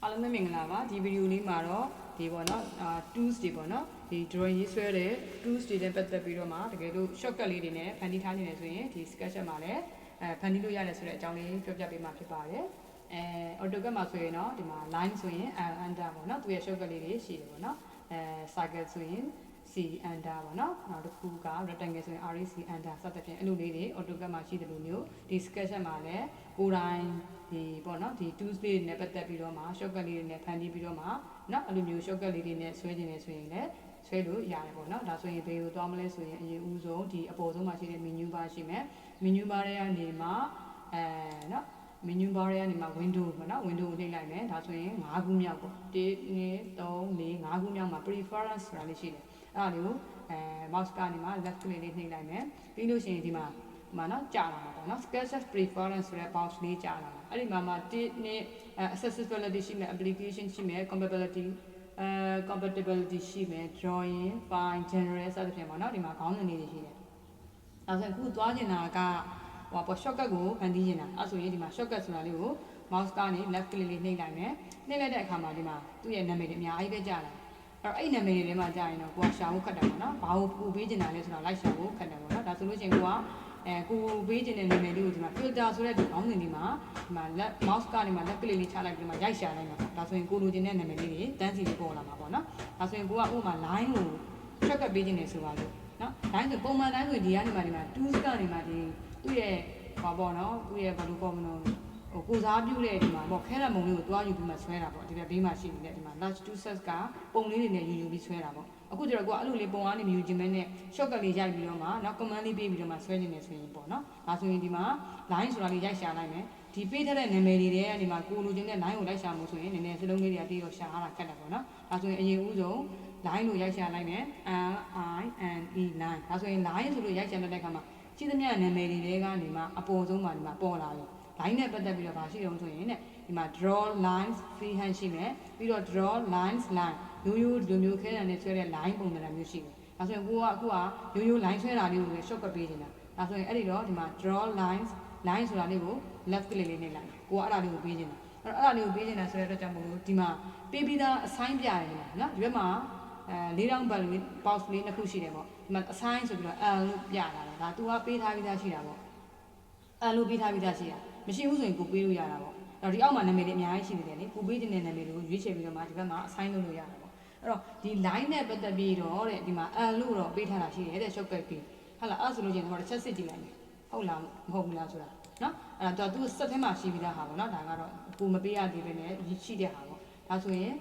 အားလုံးပဲမင်္ဂလာပါဒီဗီဒီယိုလေးမှာတော့ဒီပေါ့နော်tools တွေပေါ့နော်ဒီ drawing ရေးဆွဲတဲ့ tools တွေနဲ့ပတ်သက်ပြီးတော့မှတကယ်လို့ shortcut လေးတွေနဲ့ဖန်တီးထားနေတယ်ဆိုရင်ဒီ SketchUP မှာလည်းဖန်တီးလို့ရတယ်ဆိုတဲ့အကြောင်းလေးပြောပြပေးမှာဖြစ်ပါတယ်AutoCAD မှာဆိုရင်တော့ဒီမှာ line ဆိုရင် under ပေါ့နော်သူရဲ့ shortcut လေးတွေရှိတယ်ပေါ့နော်circle ဆိုရင် C under ပေါ့နော်နောက်တစ်ခုက rectangle ဆိုရင် REC under စသဖြင့်အဲ့လိုလေးတွေ AutoCAD မှာရှိတယ်လို့မျိုးဒီ SketchUP မှာလည်းကိုယ်တိုင်ဒီပေါ့နော်ဒီ tools လေးတွေနဲ့ပတ်သက်ပြီးတော့မှ shortcut လေးတွေနဲ့ဖန်တီးပြီးတော့မှเนาะအဲ့လိုမျိုး shortcut လေးတွေနဲ့ဆွဲခြင်းနေဆိုရင်လည်းဆွဲလို့ရတယ်ပေါ့နော်ဒါဆိုရင်ဘယ်ကိုသွားမလဲဆိုရင်အရင်ဦးဆုံးဒီအပေါ်ဆုံးမှာရှိတဲ့ menu bar ရှိမယ် menu bar တွေကနေမှเนาะ menu bar တွေကနေမှ window ပေါ့နော် window ကိုနှိပ်လိုက်မယ်ဒါဆိုရင်5ခုမြောက်ပေါ့1 2 3 4 5ခုမြောက်မှာ preference ဆိုတာလေးရှိတယ်အဲ့ဒါလေးကိုmouse ကနေမှ left click လေးနှိပ်လိုက်မယ်ပြီးလို့ရှိရင်ဒီမှာเนาะကြာလာမှာပေါ့နော် SketchUP preference ဆိုတဲ့ box လေးကြာလာမှာအဲ့ဒီမှာ1နဲ့ accessibility ရှိမယ် application ရှိမယ် compatibility ရှိမယ် drawing file general စသဖြင့်ပေါ့နော်ဒီမှာခေါင်းစဉ်လေးတွေရှိတယ်အဲ့ဒါဆိုအခုသွားနေတာကဟိုပေါ့ shortcut ကိုဖန်တီးနေတာအဲ့ဆိုရင်ဒီမှာ shortcut ဆိုတာလေးကို mouse ကနေ left click လေးနှိပ်လိုက်မယ်နှိပ်လိုက်တဲ့အခါမှာဒီမှာသူ့ရဲ့နာမည်တွေအများကြီးပဲကြာလာအဲ့နာမည်တွေထဲမှာကြာရင်တော့ကိုကရှာဖို့ခက်တယ်ပေါ့နော်ဘာကိုပို့ပေးနေတာလဲဆိုတော့လိုက်ရှာဖို့ခက်တယ်ပေါ့နော်ဒါဆိုလို့ချင်းကိုပေးခြင်းတဲ့နာမည်လေးကိုဒီမှာ filter ဆိုတဲ့ဒီခေါင်းစဉ်ဒီမှာmouse ကနေမှ left click လေးချလိုက်ပြီးမှရိုက်ရှာလိုက်မှာဒါဆိုရင်ကိုလိုချင်တဲ့နာမည်လေးတွေတန်းစီလေးပေါ်လာမှာပေါ့နော်ဒါဆိုရင်ကိုကဥပမာ line ကို shortcut ပေးခြင်းနေဆိုပါလို့နော် line ဆိုပုံမှန် line ဆိုဒီကနေမှဒီမှာ tools ကနေမှဒီသူ့ရဲ့ဟောပေါ့နော်သူ့ရဲ့ဘာလို့ပေါ့မလို့ကိုစားပြုတဲ့ဒီမှာပေါ့ခဲရမုံလေးကိုတွားယူပြီးမှဆွဲတာပေါ့ဒီဘေးမှာရှိနေတဲ့ဒီမှာ large tool sets ကပုံလေးတွေနဲ့ယူပြီးဆွဲတာပေါ့အခုကျတော့ကိုကအဲ့လိုလေးပုံအားနေမယူခြင်းမဲနဲ့ shortcut လေးရိုက်ပြီးတော့မှနောက် command လေးပေးပြီးတော့မှဆွဲနေတယ်ဆိုရင်ပေါ့နော်ဒါဆိုရင်ဒီမှာ line ဆိုတာလေးရိုက်ရှာလိုက်မယ်ဒီပေးထားတဲ့နာမည်တွေထဲကနေမှကိုလိုချင်တဲ့ line ကိုလိုက်ရှာမှုဆိုရင်နည်းနည်းစလုံးလေးတွေကပြီးတော့ရှာရတာခက်တယ်ပေါ့နော်ဒါဆိုရင်အရင်ဦးဆုံး line ကိုရိုက်ရှာလိုက်မယ် line ဒါဆိုရင် line ဆိုလို့ရိုက်ရှာလိုက်တဲ့အခါမှာရှိသမျှနာမည်တွေထဲကနေမှအပေါ်ဆုံးမှာဒီမှာပေါ်လာပြီline နဲ့ပတ်သက်ပြီးတော့ဗာရှိအောင်ဆိုရင်ဒီမှာ draw lines freehand ရှိမယ်ပြီးတော့ draw lines line ရိုးမျိုးခဲတယ်နဲ့ဆွဲတဲ့ line ပုံစံမျိုးရှိတယ်ဒါဆိုရင်ကိုကအခုကရိုး line ဆွဲတာလေးကိုပဲ shortcut ပေးနေတာဒါဆိုရင်အဲ့ဒီတော့ဒီမှာ draw lines line ဆိုတာလေးကို left click လေးနှိပ်လိုက်ကိုကအဲ့ဒါလေးကိုပေးနေတာအဲ့ဒါလေးကိုပေးနေတာဆိုတဲ့အတွက်ကြောင့်မို့လို့ဒီမှာပေးပြီးသား assign ပြရတယ်နော်ဒီဘက်မှာ၄တောင်ဘတ်လေး box လေးနှစ်ခုရှိတယ်ပေါ့ဒီမှာ assign ဆိုပြီးတော့ L လို့ပြတာလေဒါ तू ကပေးထားပြီးသားရှိတာပေါ့ L လို့ပေးထားပြီးသားရှိတာမရှိဘူးဆိုရင်ကိုပေးလို့ရတာပေါ့အဲ့တော့ဒီအောက်မှာနာမည်တွေအများကြီးရှိနေတယ်လေကိုပေးခြင်းတဲ့နာမည်တွေကိုရွေးချယ်ပြီးတော့မှဒီဘက်မှာ assign လုပ်လို့ရတာပေါ့အဲ့တော့ဒီ line နဲ့ပတ်သက်ပြီးတော့တဲ့ဒီမှာ L လို့တော့ပေးထားတာရှိတယ်တဲ့ shortcut key ဟုတ်လားအဲ့ဆိုလို့ချင်းတော့တစ်ချက်စစ်ကြည့်လိုက်မယ်ဟုတ်လားမဟုတ်ဘူးလားဆိုတာနော်အဲ့တော့သူစက်ထဲမှာရှိပြီးသားဟာပေါ့နော်ဒါကတော့ကိုမပေးရသေးပဲနဲ့ရှိတဲ့ဟာပေါ့ဒါဆိုရင်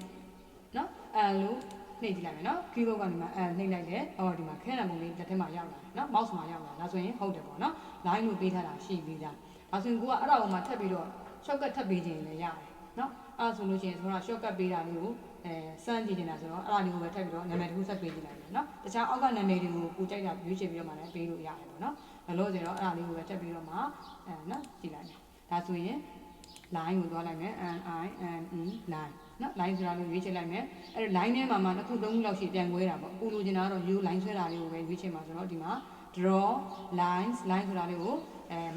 နော် L လို့နှိပ်ကြည့်လိုက်မယ်နော် keyboard ကနေမှနှိပ်လိုက်တယ်အော်ဒီမှာခဲရံပုံလေးတစ်ထက်မှာရောက်လာတယ်နော် mouse မှာရောက်လာဒါဆိုရင်ဟုတ်တယ်ပေါ့နော် line လို့ပေးထားတာရှိပြီးသားဒါဆိုရင်ကိုကအဲ့ဒါကိုမှထပ်ပြီးတော့ shortcut ထပ်ပေးခြင်းလည်းရတယ်နော်အဲ့ဆိုလို့ရှိရင်ဆိုတာ shortcut ပေးတာလေးကိုစမ်းကြည့်နေတာဆိုတော့အဲ့ဒါလေးကိုပဲထပ်ပြီးတော့နာမည်တစ်ခုဆက်ပေးကြည့်လိုက်မယ်နော်တခြားအောက်ကနာမည်တွေကိုကိုကြိုက်တာရွေးချယ်ပြီးတော့မှလည်းပေးလို့ရတယ်ပေါ့နော်ဘယ်လိုဆိုတော့အဲ့ဒါလေးကိုပဲထပ်ပြီးတော့မှနော်ကြည့်လိုက်မယ်ဒါဆိုရင် line ကိုသွားလိုက်မယ် line နော် line ဆိုတာလေးရွေးချယ်လိုက်မယ်အဲ့ဒါ line ထဲမှာတစ်ခုသုံးခုလောက်ရှိပြန်ခွဲတာပေါ့ကိုလိုချင်တာကတော့ you line ဆွဲတာလေးကိုပဲရွေးချယ်မှာဆိုတော့ဒီမှာ draw line ဆိုတာလေးကို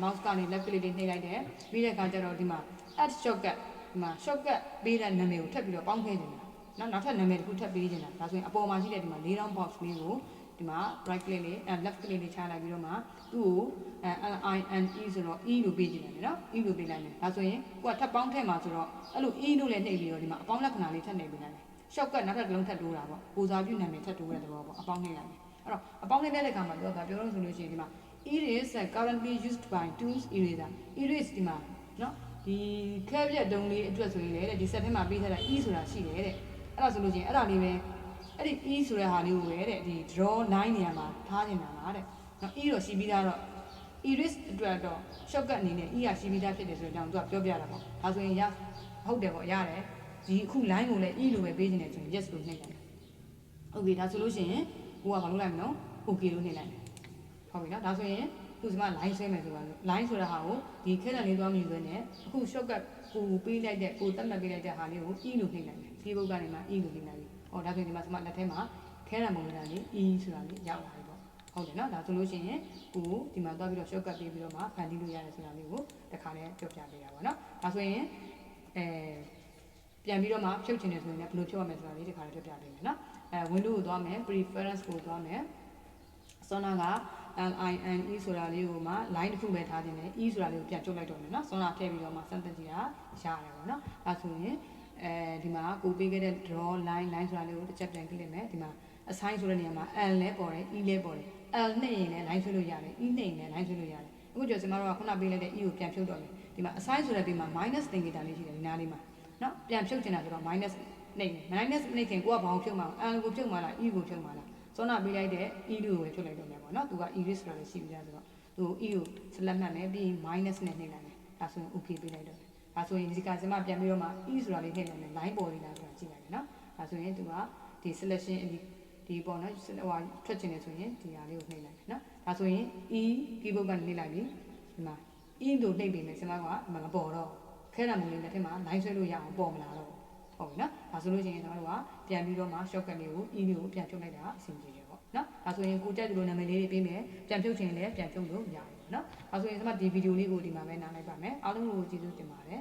mouse ကနေ left click လေးနှိပ်လိုက်တယ်ပြီးတဲ့အခါကျတော့ဒီမှာ add shortcut ဒီမှာ shortcut ပေးတဲ့နာမည်ကိုထပ်ပြီးတော့ပေါင်းထည့်နေတာနော်နောက်ထပ်နာမည်တစ်ခုထပ်ပေးနေတာဒါဆိုရင်အပေါ်မှာရှိတဲ့ဒီမှာ၄တောင် box လေးကိုဒီမှာ right click လေးleft click လေးချလိုက်ပြီးတော့မှသူ့ကိုline ဆိုတော့ e လို့ပေးကြည့်လိုက်မယ်နော် e လို့ပေးလိုက်မယ်ဒါဆိုရင်ကိုကထပ်ပေါင်းထည့်မှာဆိုတော့အဲ့လို e လို့လည်းနှိပ်ပြီးတော့ဒီမှာအပေါင်းလက္ခဏာလေးထပ်နှိပ်ပေးလိုက်မယ် shortcut နောက်ထပ်တစ်လုံးထပ်တိုးတာပေါ့ကိုစားပြုနာမည်ထပ်တိုးတဲ့သဘောပေါ့အပေါင်းနှိပ်လိုက်မယ်အဲ့တော့အပေါင်းနှိပ်တဲ့အခါမှာသူကပြောလို့ဆိုလို့ရှိရင်ဒီမှာ erase currently used by tools eraser erase ဒီမှာနော်ဒီခဲပြက်တုံးလေးအတွက်ဆိုရင်လေတဲ့ဒီ set ထဲမှာပေးထားတာ e ဆိုတာရှိတယ်တဲ့အဲ့ဒါဆိုလို့ချင်းအဲ့ဒါလေးပဲအဲ့ဒီ e ဆိုတဲ့ဟာလေးကိုပဲတဲ့ဒီ draw line နေရာမှာထားနေတာလားတဲ့နော် e တော့ရှိပြီးသားတော့ erase အတွက်တော့ shortcut အနေနဲ့ e ကရှိပြီးသားဖြစ်တယ်ဆိုတော့သူကပြောပြတာပေါ့ဒါဆိုရင်ဟုတ်တယ်ပေါ့ရတယ်ဒီအခု line ကိုလည်း e လို့ပဲပေးနေတယ်ဆိုရင် yes လို့နှိပ်လိုက်မယ် okay ဒါဆိုလို့ရှိရင်ကိုကဘာလုပ်လိုက်မလဲ okay လို့နှိပ်လိုက်မယ်ဟုတ်ပြီနော်ဒါဆိုရင်ခုဒီမှာ line ဆွဲမယ်ဆိုပါလို့ line ဆိုတာဟာကိုဒီခဲတံလေးသွားမြည်သွင်းနဲ့အခု shortcut ကိုပေးလိုက်တဲ့ကိုတတ်မှတ်ပေးလိုက်တဲ့ဟာလေးကို e လို့နှိပ်လိုက်မယ် keyboard ကနေမှ e လို့နှိပ်လိုက်ပြီဟောဒါဆိုရင်ဒီမှာလက်ထဲမှာခဲတံပုံစံလေး e ဆိုတာလေးရောက်လာပြီပေါ့ဟုတ်တယ်နော်ဒါဆိုလို့ရှိရင်ကိုဒီမှာသွားပြီးတော့ shortcut ပေးပြီးတော့မှဖန်တီးလို့ရတယ်ဆိုတာလေးကိုတစ်ခါနဲ့ပြောပြပေးတာပေါ့နော်ဒါဆိုရင်ဒီ ပြန်ပြီးတော့မှဖြုတ်ချင်တယ်ဆိုရင်လည်းဘယ်လိုဖြုတ်ရမလဲဆိုတာလေးဒီခါလေးပြပြပေးမယ်နော်window ကိုသွားမယ် preference ကိုသွားမယ်စောနာက line ဆိုတာလေးကိုမှ line တစ်ခုပဲထားခြင်းနဲ့ e ဆိုတာလေးကိုပြန်ဖြုတ်လိုက်တော့မယ်နော်စောနာထည့်ပြီးတော့မှစမ်းသပ်ကြည့်တာရတယ်ပေါ့နော်ဒါဆိုရင်ဒီမှာကိုပေးခဲ့တဲ့ draw line ဆိုတာလေးကိုတစ်ချက်ပြန် click မယ်ဒီမှာ assign ဆိုတဲ့နေရာမှာ l လဲပေါ်တယ် e လဲပေါ်တယ် l နဲ့ရင်လည်း line ဆွဲလို့ရတယ် e နဲ့ရင်လည်း line ဆွဲလို့ရတယ်အခုကျကျွန်တော်တို့ကခုနပေးလိုက်တဲ့ e ကိုပြန်ဖြုတ်တော့မယ်ဒီမှာ assign ဆိုတဲ့ဘေးမှာ minus သင်္ကေတလေးရှိတယ်ဒီနားလေးမှာနော်ပြန်ဖြုတ်ချင်တာဆိုတော့ minus နှိပ်မယ် minus နှိပ်ခင်ကိုကဘာကိုဖြုတ်မှာ l ကိုဖြုတ်မှာလား e ကိုဖြုတ်မှာလားစောနာပေးလိုက်တဲ့ e ကိုပဲဖြုတ်လိုက်တော့မယ်ပေါ့နော်သူက erase ဆိုတာလည်းရှိပြီးသားဆိုတော့သူ e ကို select မှတ်မယ်ပြီး minus နဲ့နှိပ်လိုက်မယ်ဒါဆိုရင် okay ပေးလိုက်တော့မယ်ဒါဆိုရင်ဒီကစမပြန်ပြီးတော့မှ e ဆိုတာလေးနှိပ်လိုက်မယ် line ပေါ်လေးလားဆိုတာကြည့်လိုက်မယ်နော်ဒါဆိုရင်သူကဒီ selection ဒီပေါ့နော်ဟိုထွက်ချင်တယ်ဆိုရင်ဒီဟာလေးကိုနှိပ်လိုက်မယ်နော်ဒါဆိုရင် e keyboard ကနေနှိပ်လိုက်ပြီဒီမှာ e လို့နှိပ်ပေးမယ်စမကမပေါ်တော့ခဲတာမျိုးလေးနဲ့ထင်မှာ line ဆွဲလို့ရအောင်ပေါ်မလာတော့ဟုတ်ပြီနော်ဒါဆိုလို့ရှိရင်ကျွန်တော်တို့ကပြန်ပြီးတော့မှ shortcut လေးကို e လေးကိုပြန်ဖြုတ်လိုက်တာအဆင်ပြေတယ်ပေါ့နော်ဒါဆိုရင်ကိုကြိုက်တဲ့လိုနာမည်လေးတွေပေးမယ်ပြန်ဖြုတ်ချင်လည်းပြန်ဖြုတ်လို့ရတယ်နော်ဒါဆိုရင်ကျွန်မဒီဗီဒီယိုလေးကိုဒီမှာပဲနားလိုက်ပါမယ်အားလုံးကိုကျေးဇူးတင်ပါတယ်